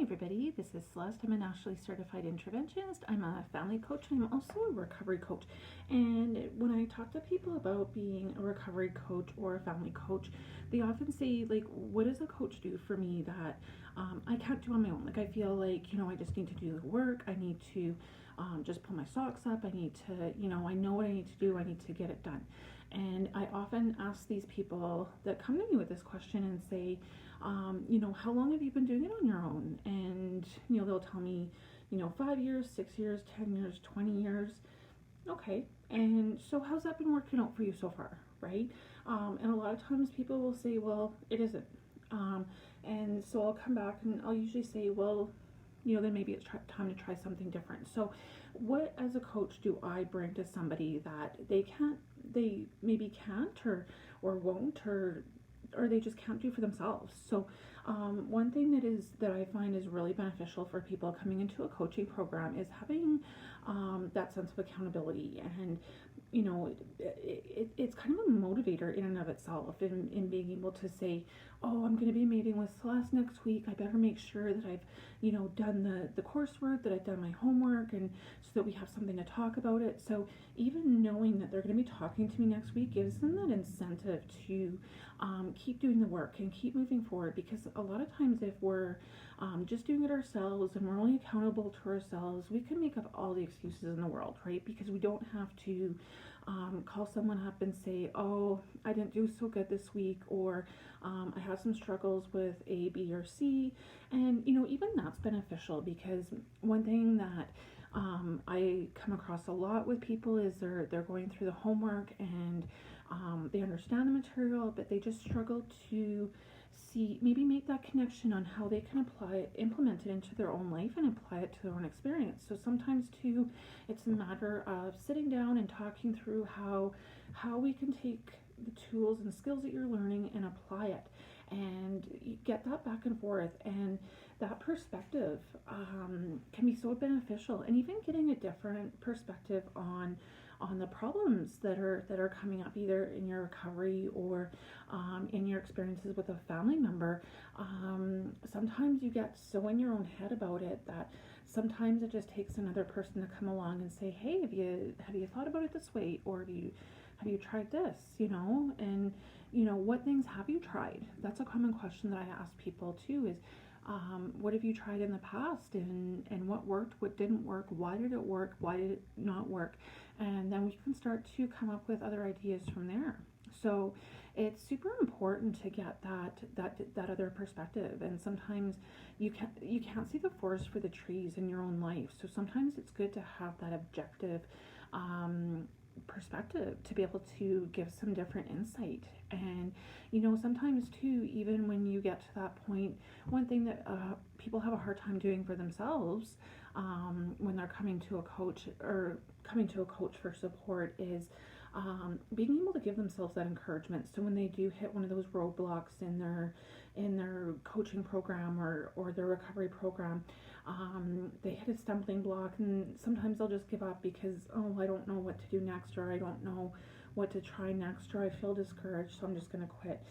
everybody, this is Celeste. I'm a Nationally Certified Interventionist. I'm a family coach and I'm also a recovery coach. And when I talk to people about being a recovery coach or a family coach, they often say, like, what does a coach do for me that I can't do on my own? Like, I feel like, I just need to do the work. I need to just pull my socks up. I need to, I know what I need to do. I need to get it done. And I often ask these people that come to me with this question and say, how long have you been doing it on your own? And, they'll tell me, 5 years, 6 years, 10 years, 20 years. Okay. And so how's that been working out for you so far? Right. And a lot of times people will say, well, it isn't. And so I'll come back and I'll usually say, well, then maybe it's time to try something different. So what as a coach do I bring to somebody that they maybe can't or won't or they just can't do for themselves? So one thing that I find is really beneficial for people coming into a coaching program is having that sense of accountability. And it's kind of a motivator in and of itself in being able to say, oh, I'm going to be meeting with Celeste next week. I better make sure that I've done the coursework, that I've done my homework, and so that we have something to talk about it. So even knowing that they're going to be talking to me next week gives them that incentive to keep doing the work and keep moving forward, because a lot of times if we're just doing it ourselves and we're only accountable to ourselves, we can make up all the excuses in the world, right? Because we don't have to call someone up and say, oh, I didn't do so good this week, or I have some struggles with A, B, or C. And, even that's beneficial, because one thing that I come across a lot with people is they're going through the homework and they understand the material, but they just struggle to maybe make that connection on how they can implement it into their own life and apply it to their own experience. So sometimes too, it's a matter of sitting down and talking through how we can take the tools and skills that you're learning and apply it, and you get that back and forth, and that perspective can be so beneficial. And even getting a different perspective on the problems that are coming up, either in your recovery or in your experiences with a family member. Sometimes you get so in your own head about it that sometimes it just takes another person to come along and say, hey, have you thought about it this way, or have you tried this, and what things have you tried? That's a common question that I ask people too, is what have you tried in the past, and what worked, what didn't work, why did it work, why did it not work? And then we can start to come up with other ideas from there. So it's super important to get that other perspective. And sometimes you can't see the forest for the trees in your own life. So sometimes it's good to have that objective perspective to be able to give some different insight. And sometimes too, even when you get to that point, one thing that people have a hard time doing for themselves when they're coming to a coach for support is being able to give themselves that encouragement. So when they do hit one of those roadblocks in their coaching program or their recovery program, they hit a stumbling block, and sometimes they'll just give up because, oh, I don't know what to do next, or I don't know what to try next, or I feel discouraged, so I'm just going to quit.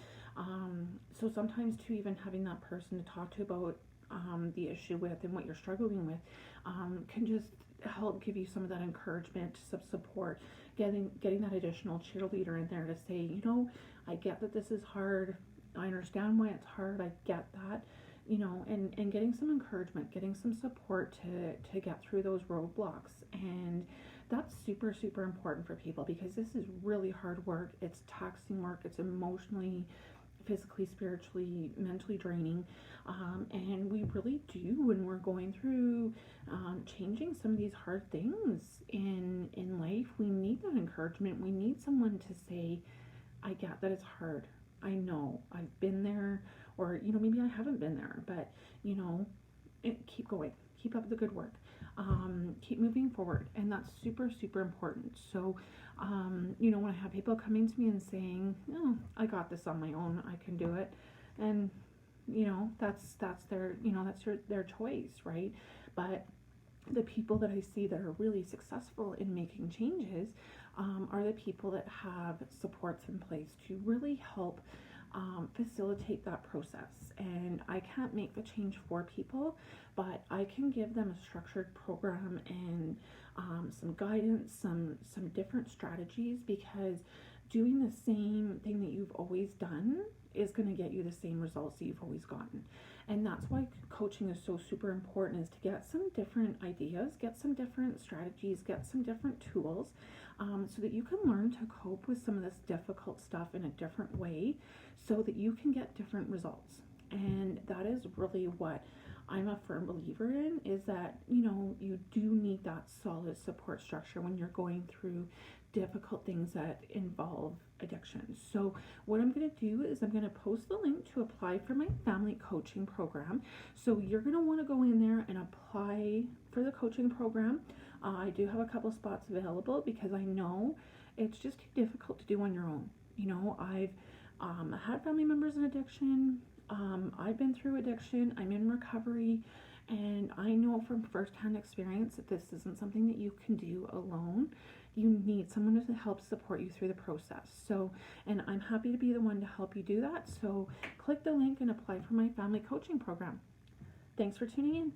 So sometimes too, even having that person to talk to about the issue with and what you're struggling with can just help give you some of that encouragement, some support, getting that additional cheerleader in there to say, I get that this is hard, I understand why it's hard, I get that, and getting some encouragement, getting some support to get through those roadblocks. And that's super, super important for people, because this is really hard work. It's taxing work. It's emotionally, physically, spiritually, mentally draining. And we really do, when we're going through changing some of these hard things in life, we need that encouragement. We need someone to say, I get that it's hard. I know, I've been there, or, maybe I haven't been there, but, keep going, keep up the good work, keep moving forward. And that's super, super important. So, when I have people coming to me and saying, oh, I got this on my own, I can do it. And, that's their, that's their choice, right? But the people that I see that are really successful in making changes are the people that have supports in place to really help facilitate that process. And I can't make the change for people, but I can give them a structured program and some guidance, some different strategies, because doing the same thing that you've always done is going to get you the same results that you've always gotten. And that's why coaching is so super important, is to get some different ideas, get some different strategies, get some different tools, so that you can learn to cope with some of this difficult stuff in a different way, so that you can get different results. And that is really what I'm a firm believer in, is that, you do need that solid support structure when you're going through difficult things that involve addiction. So what I'm going to do is I'm going to post the link to apply for my family coaching program. So you're going to want to go in there and apply for the coaching program. I do have a couple spots available, because I know it's just too difficult to do on your own. I've had family members in addiction. I've been through addiction. I'm in recovery. And I know from firsthand experience that this isn't something that you can do alone. You need someone to help support you through the process. So, and I'm happy to be the one to help you do that. So click the link and apply for my family coaching program. Thanks for tuning in.